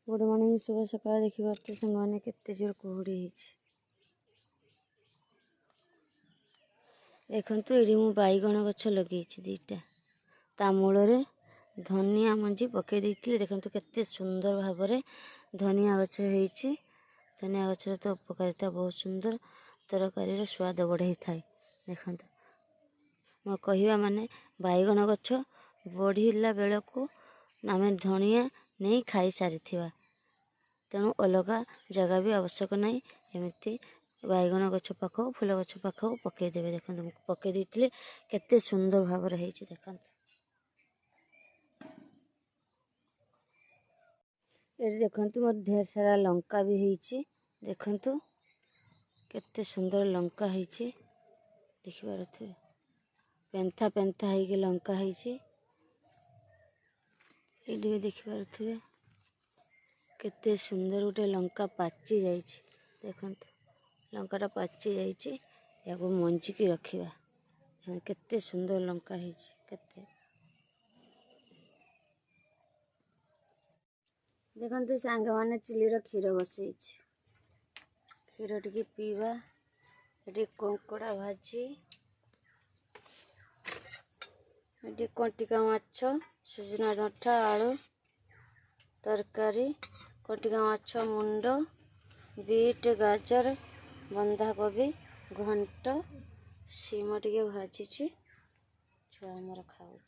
Good morning शुभ सकाळ देखिए सामने केते जोर कुहुड़ी देखु ये मु बैगण गछ लगे दीटा ता मूल धनिया मंजी पकई देती देखु केते सुंदर भाव में धनिया गछ होती। धनिया गचर तो उपकारिता बहुत सुंदर तरकारी स्वाद बढ़ाई थाए। देखु मो कहवा माने बैगण गछ बढ़ला बेलू आम धनिया नहीं खाई सारी तेणु अलग जगह भी आवश्यक नहीं। एमती बैगण गछ पाख फूल गछ पाख पकईदेवे। देखो पकई देती केते सुंदर भाव देखु ये देखु मोर ढेर सारा लंका भी होती। देखु केते सुंदर लंका होती देखिपारे पेंथा पेंथा है लंका होती ये देखिपारे केते सुंदर गोटे लंका पाची जाइए। देखु लंकाटा पाची जाइए या मंजिकी रखा केते सुंदर लंका होते। देखु सांग मैंने चुलीर क्षीर बसई क्षीर टी पीवा ये कंकड़ा भाजी ये कंटिका माछ सुजना दंठा आलू तरकारी कंटिका माछ मुंड बीट गाजर बंधाकोबी घंट सीम टे भाजी छुआ मोर खाऊँ।